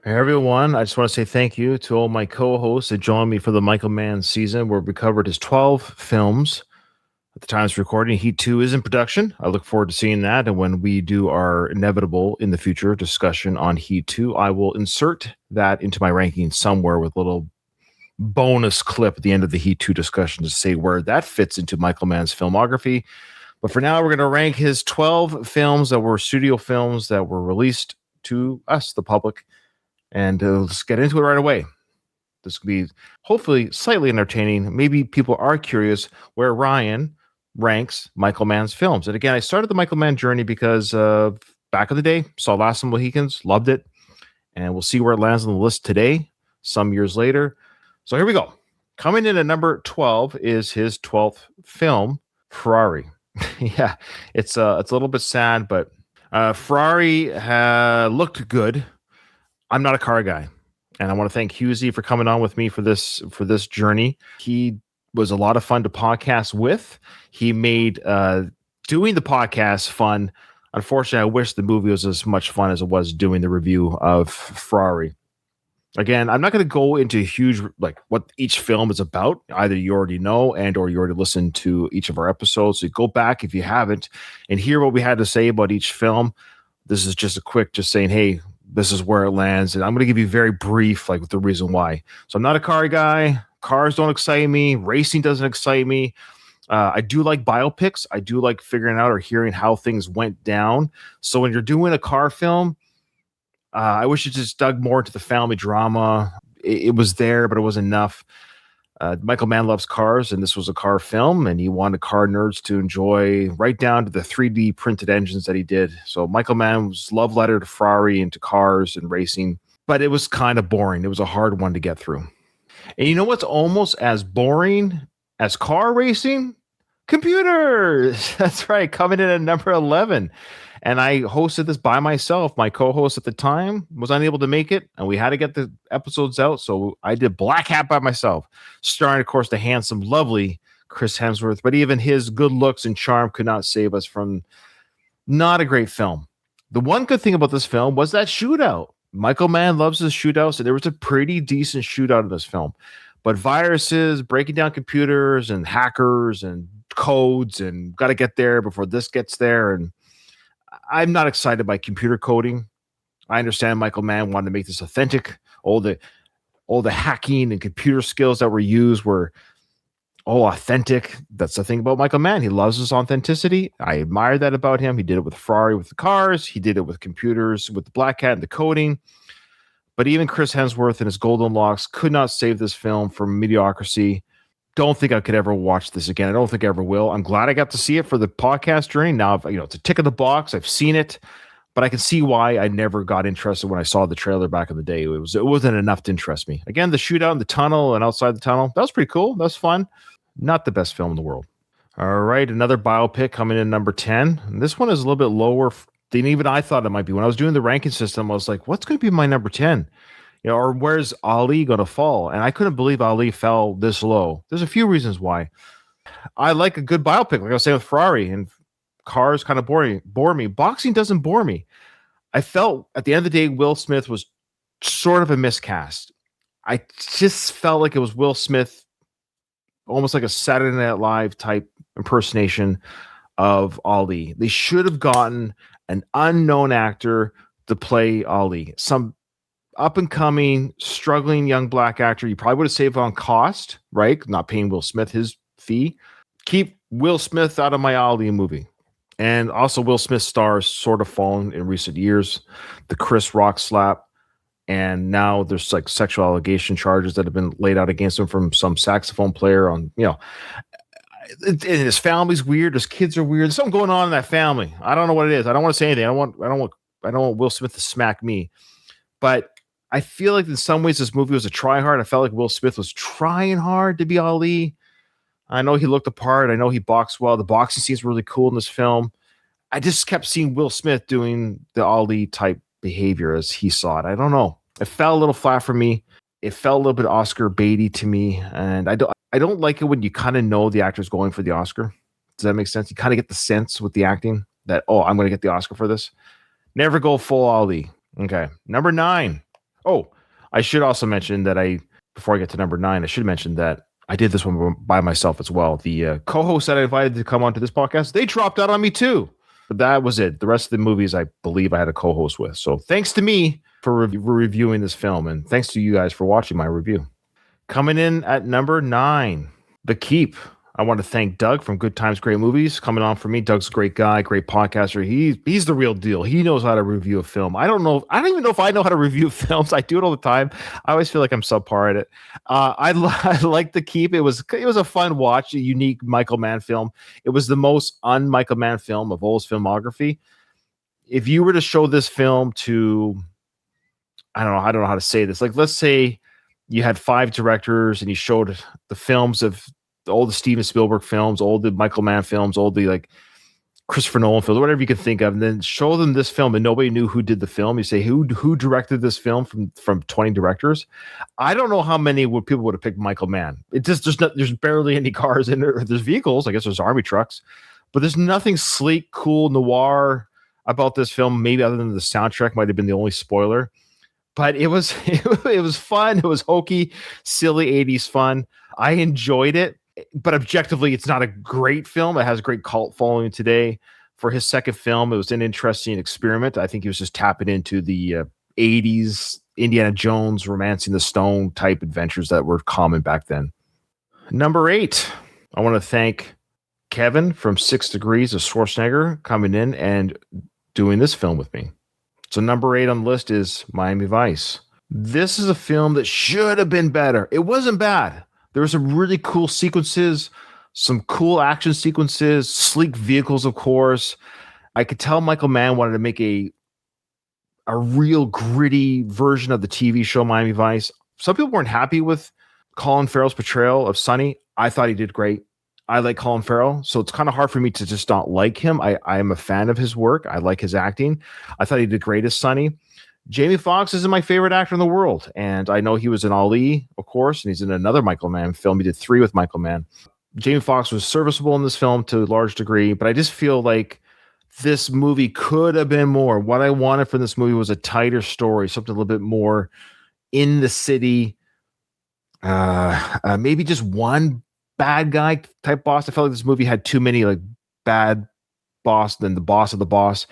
Hey everyone, I just want to say thank you to all my co-hosts that joined me for the Michael Mann season where we covered his 12 films. At the time of recording, Heat 2 is in production. I look forward to seeing that. And when we do our inevitable in the future discussion on Heat 2, I will insert that into my ranking somewhere with a little bonus clip at the end of the Heat 2 discussion to say where that fits into Michael Mann's filmography. But for now, we're going to rank his 12 films that were studio films that were released to us, the public. And let's get into it right away. This will be hopefully slightly entertaining. Maybe people are curious where Ryan ranks Michael Mann's films. And again, I started the Michael Mann journey because back in the day, saw Last of the Mohicans, loved it. And we'll see where it lands on the list today, some years later. So here we go. Coming in at number 12 is his 12th film, Ferrari. Yeah, it's a little bit sad, but Ferrari looked good. I'm not a car guy, and I want to thank Husey for coming on with me for this journey. He was a lot of fun to podcast with. He made doing the podcast fun. Unfortunately, I wish the movie was as much fun as it was doing the review of Ferrari. Again, I'm not going to go into huge like what each film is about. Either you already know or you already listened to each of our episodes. So go back if you haven't and hear what we had to say about each film. This is just a quick just saying, hey, this is where it lands. And I'm going to give you very brief, like with the reason why. So I'm not a car guy. Cars don't excite me. Racing doesn't excite me. I do like biopics. I do like figuring out or hearing how things went down. So when you're doing a car film, I wish it just dug more into the family drama. It was there, but it wasn't enough. Michael Mann loves cars, and this was a car film, and he wanted car nerds to enjoy right down to the 3D printed engines that he did. So Michael Mann's love letter to Ferrari and to cars and racing, but it was kind of boring. It was a hard one to get through. And you know what's almost as boring as car racing? Computers. That's right, coming in at number 11. And I hosted this by myself. My co-host at the time was unable to make it, and we had to get the episodes out. So I did Black Hat by myself, starring, of course, the handsome, lovely Chris Hemsworth. But even his good looks and charm could not save us from not a great film. The one good thing about this film was that shootout. Michael Mann loves his shootouts, and there was a pretty decent shootout in this film. But viruses, breaking down computers, and hackers, and codes, and got to get there before this gets there, and I'm not excited by computer coding. I understand Michael Mann wanted to make this authentic. All the hacking and computer skills that were used were all authentic. That's the thing about Michael Mann. He loves his authenticity. I admire that about him. He did it with Ferrari, with the cars. He did it with computers, with the Black Hat and the coding. But even Chris Hemsworth and his golden locks could not save this film from mediocrity. Don't think I could ever watch this again. I don't think I ever will. I'm glad I got to see it for the podcast journey. Now, it's a tick in the box. I've seen it, but I can see why I never got interested when I saw the trailer back in the day. It wasn't enough to interest me. Again, the shootout in the tunnel and outside the tunnel, that was pretty cool. That was fun. Not the best film in the world. All right, another biopic coming in number 10. And this one is a little bit lower than even I thought it might be. When I was doing the ranking system, I was like, what's going to be my number 10? Or where's Ali going to fall? And I couldn't believe Ali fell this low. There's a few reasons why. I like a good biopic, like I was saying with Ferrari, and cars kind of bore me. Boxing doesn't bore me. I felt at the end of the day, Will Smith was sort of a miscast. I just felt like it was Will Smith, almost like a Saturday Night Live type impersonation of Ali. They should have gotten an unknown actor to play Ali. Some up-and-coming, struggling young black actor. You probably would have saved on cost, right? Not paying Will Smith his fee. Keep Will Smith out of my Ali movie. And also Will Smith's stars sort of fallen in recent years. The Chris Rock slap. And now there's like sexual allegation charges that have been laid out against him from some saxophone player on, and his family's weird. His kids are weird. There's something going on in that family. I don't know what it is. I don't want to say anything. I don't want Will Smith to smack me. But I feel like in some ways this movie was a try hard. I felt like Will Smith was trying hard to be Ali. I know he looked the part. I know he boxed well. The boxing scenes were really cool in this film. I just kept seeing Will Smith doing the Ali type behavior as he saw it. I don't know. It fell a little flat for me. It felt a little bit Oscar baity to me. And I don't like it when you kind of know the actor's going for the Oscar. Does that make sense? You kind of get the sense with the acting that, I'm going to get the Oscar for this. Never go full Ali. Okay. Number 9. Oh, I should also mention that before I get to number 9, I should mention that I did this one by myself as well. The co-hosts that I invited to come onto this podcast, they dropped out on me too. But that was it. The rest of the movies, I believe I had a co-host with. So thanks to me for reviewing this film, and thanks to you guys for watching my review. Coming in at number 9, The Keep. I want to thank Doug from Good Times, Great Movies coming on for me. Doug's a great guy, great podcaster. He's the real deal. He knows how to review a film. I don't even know if I know how to review films. I do it all the time. I always feel like I'm subpar at it. I like The Keep. It was a fun watch, a unique Michael Mann film. It was the most un-Michael Mann film of all his filmography. If you were to show this film to, I don't know how to say this. Like, let's say you had 5 directors and you showed the films of all the Steven Spielberg films, all the Michael Mann films, all the like Christopher Nolan films, whatever you could think of, and then show them this film and nobody knew who did the film. You say, who directed this film from 20 directors? I don't know how many people would have picked Michael Mann. It just there's barely any cars in there. There's vehicles, I guess there's army trucks, but there's nothing sleek, cool, noir about this film, maybe other than the soundtrack might have been the only spoiler. But it was it was fun. It was hokey, silly 80s fun. I enjoyed it. But objectively, it's not a great film. It has a great cult following today. For his second film, it was an interesting experiment. I think he was just tapping into the 80s Indiana Jones, Romancing the Stone type adventures that were common back then. Number 8, I want to thank Kevin from 6 Degrees of Schwarzenegger coming in and doing this film with me. So number 8 on the list is Miami Vice. This is a film that should have been better. It wasn't bad. There were some really cool sequences, some cool action sequences, sleek vehicles, of course. I could tell Michael Mann wanted to make a real gritty version of the TV show Miami Vice. Some people weren't happy with Colin Farrell's portrayal of Sonny. I thought he did great. I like Colin Farrell, so it's kind of hard for me to just not like him. I am a fan of his work. I like his acting. I thought he did great as Sonny. Jamie Foxx isn't my favorite actor in the world, and I know he was in Ali, of course, and he's in another Michael Mann film. He did 3 with Michael Mann. Jamie Foxx was serviceable in this film to a large degree, but I just feel like this movie could have been more. What I wanted from this movie was a tighter story, something a little bit more in the city. Maybe just one bad guy type boss. I felt like this movie had too many like bad boss than the boss of the boss.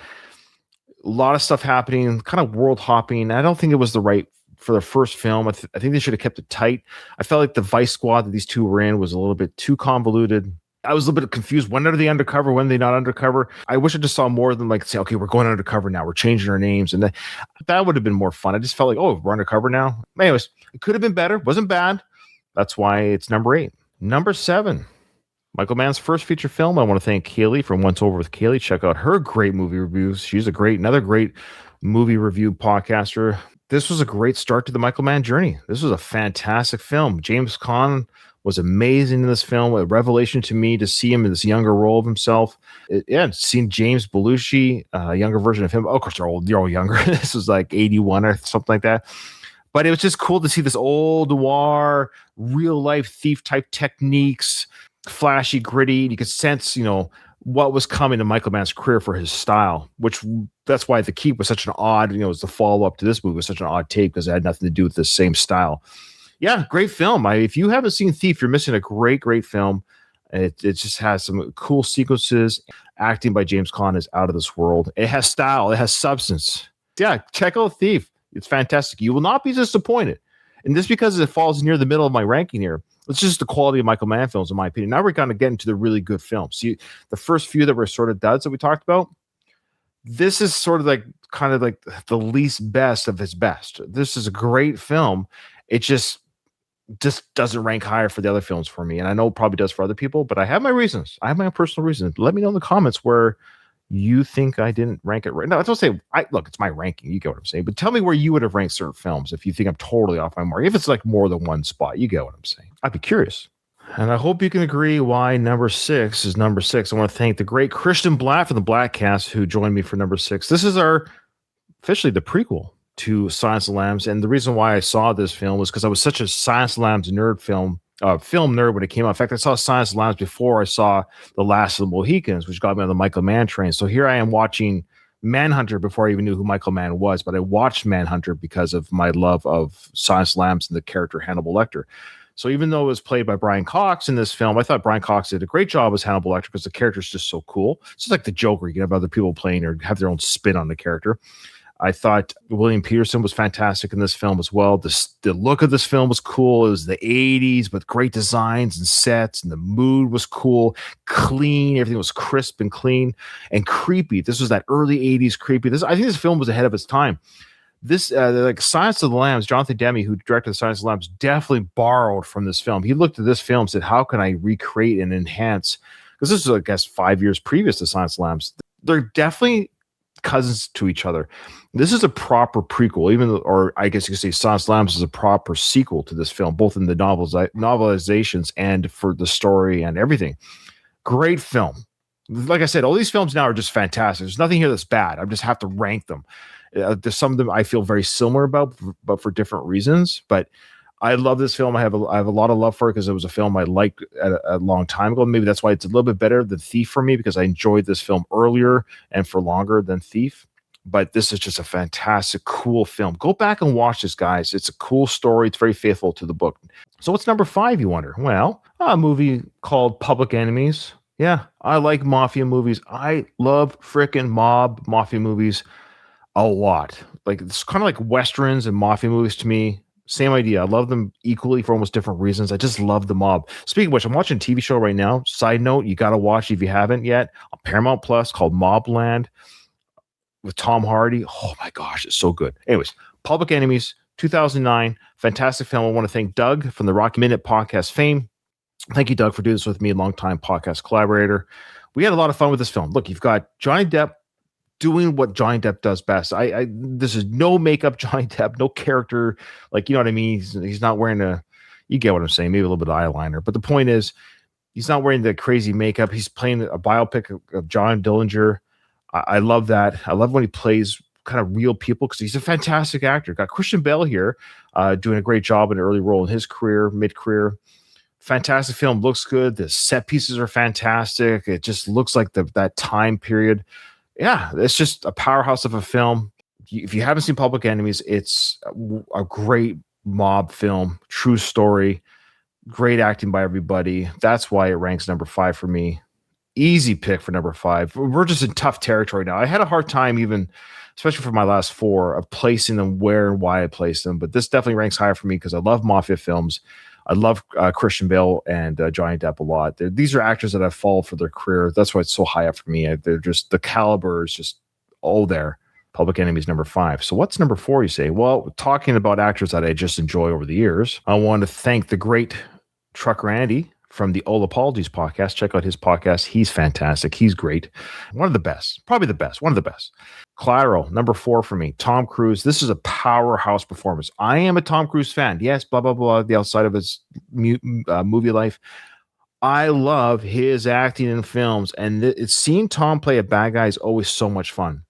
A lot of stuff happening, kind of world hopping. I don't think it was the right for the first film. I think they should have kept it tight. I felt like the Vice Squad that these two were in was a little bit too convoluted. I was a little bit confused. When are they undercover? When are they not undercover? I wish I just saw more of them like say, okay, we're going undercover now. We're changing our names. And that would have been more fun. I just felt like, oh, we're undercover now. Anyways, it could have been better. Wasn't bad. That's why it's number 8. Number 7. Michael Mann's first feature film. I want to thank Kaylee from Once Over with Kaylee. Check out her great movie reviews. She's another great movie review podcaster. This was a great start to the Michael Mann journey. This was a fantastic film. James Caan was amazing in this film. A revelation to me to see him in this younger role of himself. Seeing James Belushi, a younger version of him. Oh, of course, they're all younger. This was like 81 or something like that. But it was just cool to see this old noir, real life thief type techniques, flashy, gritty. You could sense, what was coming to Michael Mann's career for his style, that's why The Keep was such an odd, was the follow up to this movie was such an odd tape because it had nothing to do with the same style. Yeah, great film. If you haven't seen Thief, you're missing a great, great film. It just has some cool sequences. Acting by James Caan is out of this world. It has style. It has substance. Yeah, check out Thief. It's fantastic. You will not be disappointed. And this because it falls near the middle of my ranking here. It's just the quality of Michael Mann films, in my opinion. Now we're kind of getting to the really good films. See, the first few that were sort of duds that we talked about, this is sort of like kind of like the least best of his best. This is a great film. It just doesn't rank higher for the other films for me. And I know it probably does for other people, but I have my reasons. I have my own personal reasons. Let me know in the comments where you think I didn't rank it right. No, I don't say, look, it's my ranking. You get what I'm saying. But tell me where you would have ranked certain films if you think I'm totally off my mark. If it's like more than one spot, you get what I'm saying. I'd be curious. And I hope you can agree why number 6 is number 6. I want to thank the great Christian Blatt from the Blackcast who joined me for number 6. This is officially the prequel to Silence of the Lambs. And the reason why I saw this film was because I was such a Silence of the Lambs film nerd when it came out. In fact, I saw Silence of the Lambs before I saw The Last of the Mohicans, which got me on the Michael Mann train. So here I am watching Manhunter before I even knew who Michael Mann was, but I watched Manhunter because of my love of Silence of the Lambs and the character Hannibal Lecter. So even though it was played by Brian Cox in this film, I thought Brian Cox did a great job as Hannibal Lecter because the character is just so cool. It's just like the Joker. You can have other people playing or have their own spin on the character. I thought William Peterson was fantastic in this film as well. The look of this film was cool. It was the 80s with great designs and sets, and the mood was cool, clean. Everything was crisp and clean and creepy. This was that early 80s creepy. I think this film was ahead of its time. This like Silence of the Lambs, Jonathan Demme, who directed the Silence of the Lambs, definitely borrowed from this film. He looked at this film and said, how can I recreate and enhance? Because this was, I guess, 5 years previous to Silence of the Lambs. They're definitely cousins to each other. This is a proper prequel, or I guess you could say Silence of the Lambs is a proper sequel to this film, both in the novelizations and for the story and everything. Great film. Like I said, all these films now are just fantastic. There's nothing here that's bad. I just have to rank them. There's some of them I feel very similar about, but for different reasons. But I love this film. I have a lot of love for it because it was a film I liked a long time ago. Maybe that's why it's a little bit better than Thief for me, because I enjoyed this film earlier and for longer than Thief. But this is just a fantastic, cool film. Go back and watch this, guys. It's a cool story. It's very faithful to the book. So what's number 5, you wonder? Well, a movie called Public Enemies. Yeah, I like mafia movies. I love freaking mafia movies a lot. Like, it's kind of like Westerns and mafia movies to me. Same idea. I love them equally for almost different reasons. I just love the mob. Speaking of which, I'm watching a TV show right now. Side note, you got to watch if you haven't yet, on Paramount Plus, called Mobland with Tom Hardy. Oh my gosh, it's so good. Anyways, Public Enemies, 2009, fantastic film. I want to thank Doug from the Rocky Minute podcast fame. Thank you, Doug, for doing this with me, a longtime podcast collaborator. We had a lot of fun with this film. Look, you've got Johnny Depp doing what Johnny Depp does best. This is no makeup Johnny Depp, no character. Like, you know what I mean? He's not wearing you get what I'm saying, maybe a little bit of eyeliner. But the point is, he's not wearing the crazy makeup. He's playing a biopic of John Dillinger. I love that. I love when he plays kind of real people because he's a fantastic actor. Got Christian Bale here doing a great job in an early role in his career, mid-career. Fantastic film, looks good. The set pieces are fantastic. It just looks like that time period. Yeah, it's just a powerhouse of a film. If you haven't seen Public Enemies, it's a great mob film, true story, great acting by everybody. That's why it ranks number 5 for me. Easy pick for number 5. We're just in tough territory now. I had a hard time even, especially for my last 4, of placing them where and why I placed them. But this definitely ranks higher for me because I love mafia films. I love Christian Bale and Johnny Depp a lot. These are actors that I've followed for their career. That's why it's so high up for me. They're just, the caliber is just all there. Public Enemies number 5. So what's number 4, you say? Well, talking about actors that I just enjoy over the years, I want to thank the great Trucker Andy from the All Apologies podcast. Check out his podcast. He's fantastic. He's great. One of the best. Probably the best. One of the best. Collateral, number 4 for me. Tom Cruise. This is a powerhouse performance. I am a Tom Cruise fan. Yes, blah, blah, blah. The outside of his movie life. I love his acting in films. And seeing Tom play a bad guy is always so much fun.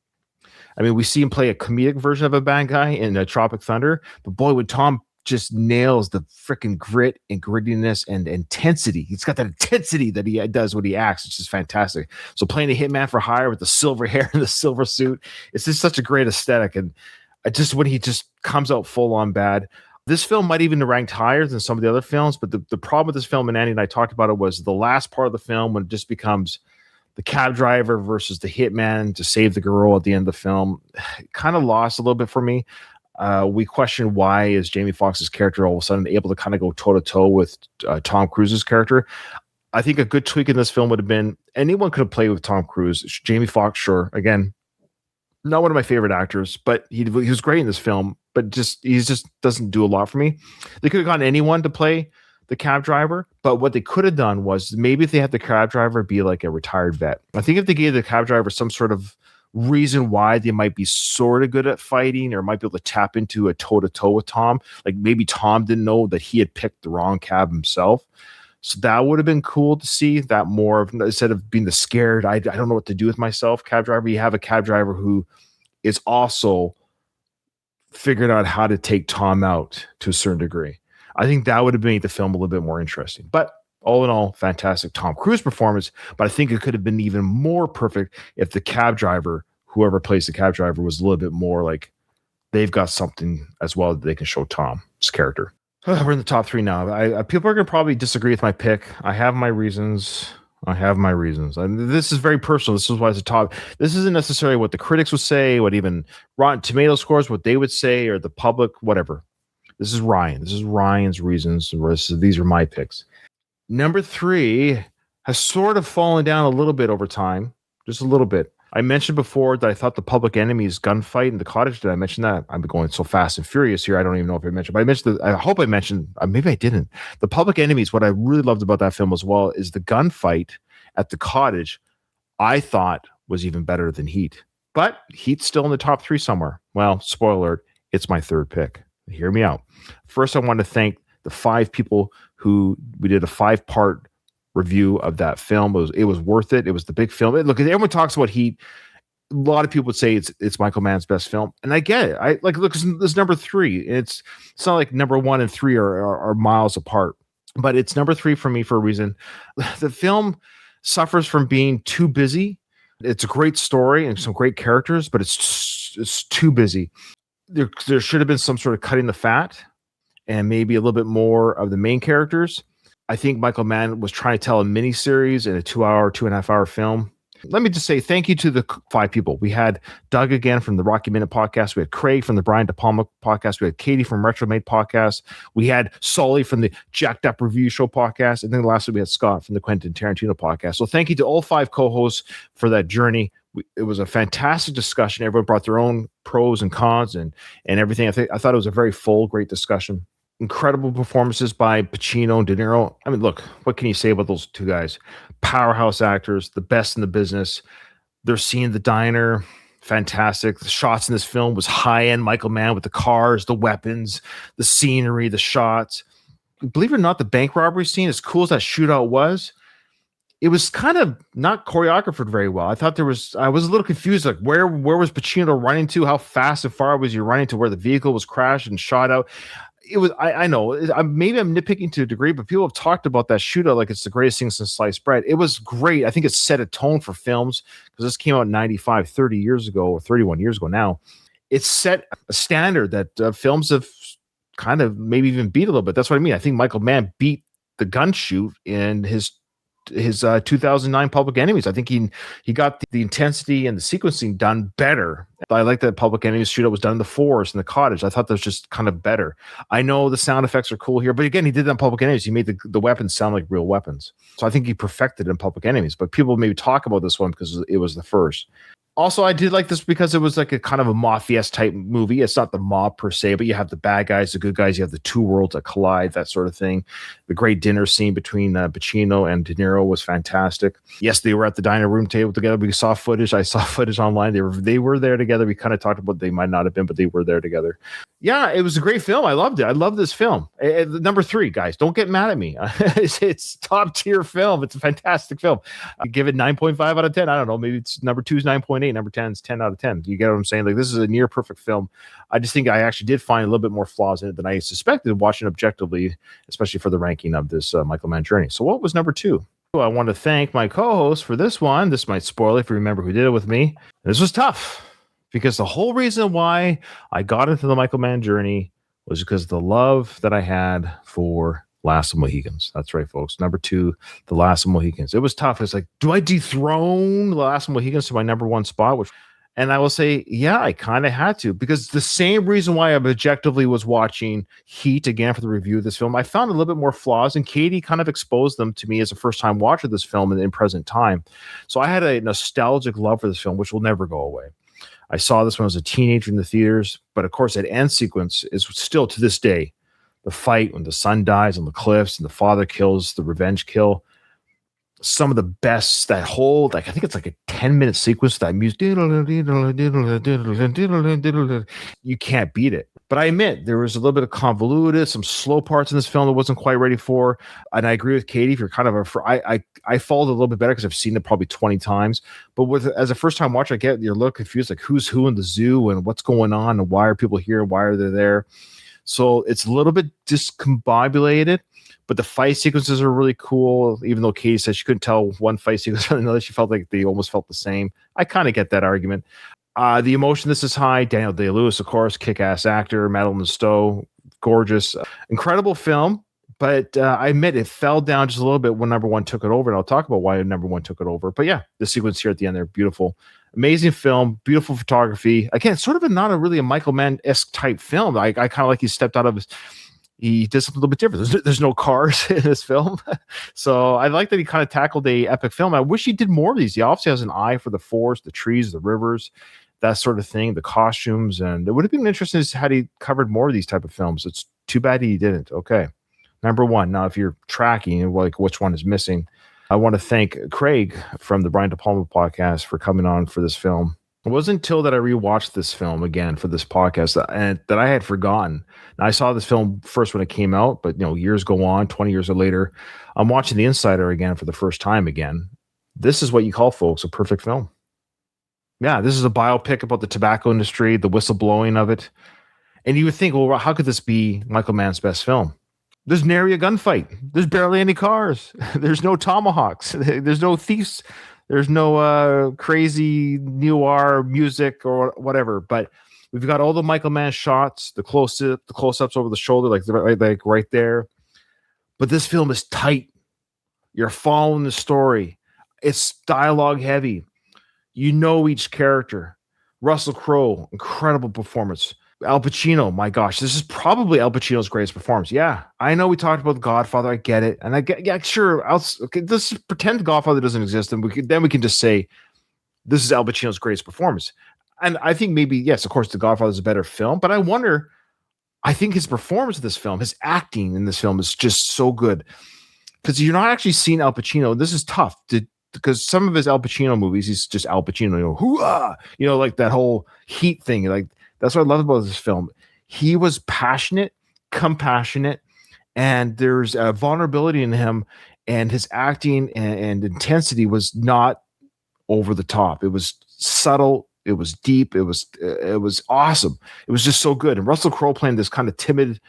I mean, we see him play a comedic version of a bad guy in Tropic Thunder. But boy, when Tom just nails the freaking grit and grittiness and intensity. He's got that intensity that he does when he acts. It's just fantastic. So playing a hitman for hire with the silver hair and the silver suit, it's just such a great aesthetic. And when he just comes out full on bad, this film might even be ranked higher than some of the other films. But the problem with this film, and Andy and I talked about it, was the last part of the film when it just becomes the cab driver versus the hitman to save the girl at the end of the film. It kind of lost a little bit for me. We question why is Jamie Foxx's character all of a sudden able to kind of go toe-to-toe with Tom Cruise's character. I think a good tweak in this film would have been anyone could have played with Tom Cruise. Jamie Foxx, sure. Again, not one of my favorite actors, but he was great in this film, but he just doesn't do a lot for me. They could have gotten anyone to play the cab driver, but what they could have done was maybe if they had the cab driver be like a retired vet. I think if they gave the cab driver some sort of reason why they might be sort of good at fighting or might be able to tap into a toe-to-toe with Tom. Like maybe Tom didn't know that he had picked the wrong cab himself. So that would have been cool to see that more of, instead of being the scared, I don't know what to do with myself cab driver, you have a cab driver who is also figured out how to take Tom out to a certain degree. I think that would have made the film a little bit more interesting. But all in all, fantastic Tom Cruise performance, but I think it could have been even more perfect if the cab driver whoever plays the cab driver was a little bit more like they've got something as well that they can show Tom's character. We're in the top three now. People are going to probably disagree with my pick. I have my reasons. And this is very personal. This is why it's a top. This isn't necessarily what the critics would say, what even Rotten Tomato scores, what they would say, or the public, whatever. This is Ryan. This is Ryan's reasons. These are my picks. Number three has sort of fallen down a little bit over time, just a little bit. I mentioned before that I thought the Public Enemy's gunfight in the cottage. Did I mention that? I'm going so fast and furious here. I don't even know if I mentioned, but I mentioned. I hope I mentioned. Maybe I didn't. The Public Enemies. What I really loved about that film as well is the gunfight at the cottage. I thought was even better than Heat, but Heat's still in the top three somewhere. Well, spoiler alert, it's my third pick. Hear me out. First, I want to thank the 5 people who we did a 5-part review of that film. It was worth it. It was the big film. Look, everyone talks about Heat. A lot of people would say it's Michael Mann's best film, and I get it. I like, look, it's number 3. It's not like number 1 and 3 are miles apart, but it's number 3 for me for a reason. The film suffers from being too busy. It's a great story and some great characters, but it's too busy. There should have been some sort of cutting the fat and maybe a little bit more of the main characters. I think Michael Mann was trying to tell a miniseries in a 2.5-hour film. Let me just say thank you to the 5 people. We had Doug again from the Rocky Minute podcast. We had Craig from the Brian De Palma podcast. We had Katie from Retro Made podcast. We had Sully from the Jacked Up Review Show podcast. And then lastly, we had Scott from the Quentin Tarantino podcast. So thank you to all 5 co-hosts for that journey. It was a fantastic discussion. Everyone brought their own pros and cons and everything. I thought it was a very full, great discussion. Incredible performances by Pacino and De Niro. I mean, look, what can you say about those 2 guys? Powerhouse actors, the best in the business. They're seeing the diner. Fantastic. The shots in this film was high-end Michael Mann with the cars, the weapons, the scenery, the shots. Believe it or not, the bank robbery scene, as cool as that shootout was, it was kind of not choreographed very well. I thought I was a little confused. Like, where was Pacino running to? How fast and far was he running to where the vehicle was crashed and shot out? It was, I know, maybe I'm nitpicking to a degree, but people have talked about that shootout like it's the greatest thing since sliced bread. It was great. I think it set a tone for films because this came out in 95, 30 years ago, or 31 years ago now. It set a standard that films have kind of maybe even beat a little bit. That's what I mean. I think Michael Mann beat the gun shoot in his 2009 Public Enemies. I think he got the intensity and the sequencing done better. I like that Public Enemies shootout was done in the forest in the cottage. I thought that was just kind of better. I know the sound effects are cool here, but again, he did that in Public Enemies. He made the weapons sound like real weapons. So I think he perfected it in Public Enemies, but people maybe talk about this one because it was the first. Also, I did like this because it was like a kind of a mafia type movie. It's not the mob per se, but you have the bad guys, the good guys. You have the 2 worlds that collide, that sort of thing. The great dinner scene between Pacino and De Niro was fantastic. Yes, they were at the dining room table together. We saw footage. I saw footage online. They were there together. We kind of talked about they might not have been, but they were there together. Yeah, it was a great film. I loved it. I love this film. Number 3, guys, don't get mad at me. It's top tier film. It's a fantastic film. I give it 9.5 out of 10. I don't know. Maybe it's number 2 is 9.8. Number 10 is 10 out of 10. You get what I'm saying? Like, this is a near perfect film. I just think I actually did find a little bit more flaws in it than I suspected watching objectively, especially for the ranking of this Michael Mann journey. So what was number 2? I want to thank my co-host for this one. This might spoil it if you remember who did it with me. This was tough because the whole reason why I got into the Michael Mann journey was because of the love that I had for Last of the Mohicans. That's right, folks. Number 2, The Last of the Mohicans. It was tough. It's like, do I dethrone The Last of the Mohicans to my number 1 spot? And I will say, yeah, I kind of had to, because the same reason why I objectively was watching Heat again for the review of this film, I found a little bit more flaws, and Katie kind of exposed them to me as a first-time watcher of this film in present time. So I had a nostalgic love for this film, which will never go away. I saw this when I was a teenager in the theaters, but of course, that end sequence is still to this day. The fight when the son dies on the cliffs and the father kills the revenge kill. Some of the best, that whole, like, I think it's like a 10-minute sequence, that music. You can't beat it. But I admit, there was a little bit of convoluted, some slow parts in this film that wasn't quite ready for. And I agree with Katie, if you're kind of I followed a little bit better because I've seen it probably 20 times. But as a first time watcher, you're a little confused, like who's who in the zoo and what's going on and why are people here? Why are they there? So it's a little bit discombobulated, but the fight sequences are really cool. Even though Katie said she couldn't tell one fight sequence from another, she felt like they almost felt the same. I kind of get that argument. The emotion, this is high. Daniel Day-Lewis, of course, kick-ass actor. Madeline Stowe, gorgeous. Incredible film. But I admit it fell down just a little bit when number one took it over. And I'll talk about why number one took it over. But yeah, the sequence here at the end, they're beautiful. Amazing film, beautiful photography. Again, sort of not really a Michael Mann-esque type film. I kind of like he stepped out of his, he did something a little bit different. There's no cars in this film. So I like that he kind of tackled a epic film. I wish he did more of these. He obviously has an eye for the forest, the trees, the rivers, that sort of thing, the costumes. And it would have been interesting had he covered more of these type of films. It's too bad he didn't. Okay. Number one. Now, if you're tracking like which one is missing, I want to thank Craig from the Brian De Palma podcast for coming on for this film. It wasn't until that I rewatched this film again for this podcast that I had forgotten. Now, I saw this film first when it came out, but years go on, 20 years later, I'm watching The Insider again for the first time again. This is what you call, folks, a perfect film. Yeah, this is a biopic about the tobacco industry, the whistleblowing of it. And you would think, well, how could this be Michael Mann's best film? There's nary a gunfight. There's barely any cars. There's no tomahawks. There's no thieves. There's no crazy noir music or whatever. But we've got all the Michael Mann shots, the close-ups over the shoulder, like right there. But this film is tight. You're following the story. It's dialogue heavy. You know each character. Russell Crowe, incredible performance. Al Pacino, my gosh, this is probably Al Pacino's greatest performance. Yeah, I know we talked about The Godfather. I get it, and sure. Okay, let's pretend Godfather doesn't exist, and we can just say this is Al Pacino's greatest performance. And I think maybe yes, of course, The Godfather is a better film, but I wonder. I think his performance in this film, his acting in this film, is just so good because you're not actually seeing Al Pacino. This is tough because some of his Al Pacino movies, he's just Al Pacino, hoo-ah, like that whole Heat thing, like. That's what I love about this film. He was passionate, compassionate, and there's a vulnerability in him, and his acting and intensity was not over the top. It was subtle. It was deep. It was awesome. It was just so good. And Russell Crowe playing this kind of timid.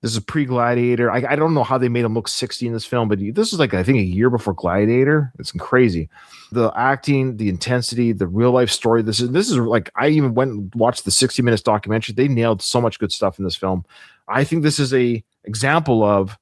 This is pre-Gladiator. I don't know how they made him look 60 in this film, but this is like, I think, a year before Gladiator. It's crazy. The acting, the intensity, the real life story. This is like, I even went and watched the 60 Minutes documentary. They nailed so much good stuff in this film. I think this is a example of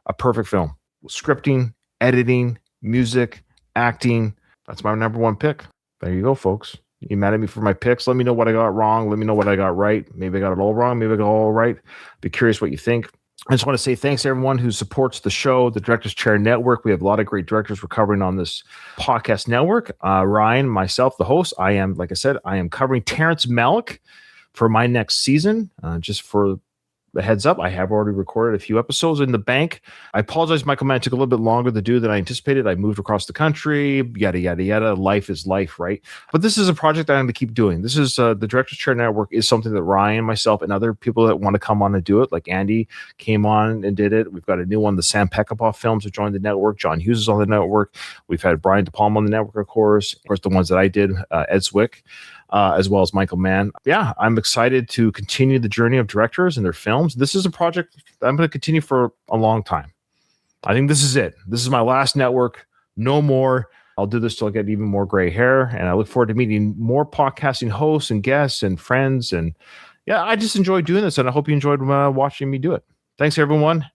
a perfect film. Scripting, editing, music, acting. That's my number one pick. There you go, folks. You mad at me for my picks? Let me know what I got wrong. Let me know what I got right. Maybe I got it all wrong. Maybe I got it all right. Be curious what you think. I just want to say thanks to everyone who supports the show, the Director's Chair Network. We have a lot of great directors we're covering on this podcast network. Ryan, myself, the host, like I said, I am covering Terrence Malick for my next season. Just for the heads up, I have already recorded a few episodes in the bank. I apologize, Michael Mann. It took a little bit longer to do than I anticipated. I moved across the country, yada, yada, yada. Life is life, right? But this is a project that I'm going to keep doing. This is the Director's Chair Network is something that Ryan, myself, and other people that want to come on and do it, like Andy came on and did it. We've got a new one, the Sam Peckinpah films have joined the network. John Hughes is on the network. We've had Brian De Palma on the network, of course. Of course, the ones that I did, Ed Zwick. As well as Michael Mann. Yeah, I'm excited to continue the journey of directors and their films. This is a project that I'm going to continue for a long time. I think this is it. This is my last network. No more. I'll do this till I get even more gray hair. And I look forward to meeting more podcasting hosts and guests and friends. And yeah, I just enjoy doing this. And I hope you enjoyed watching me do it. Thanks, everyone.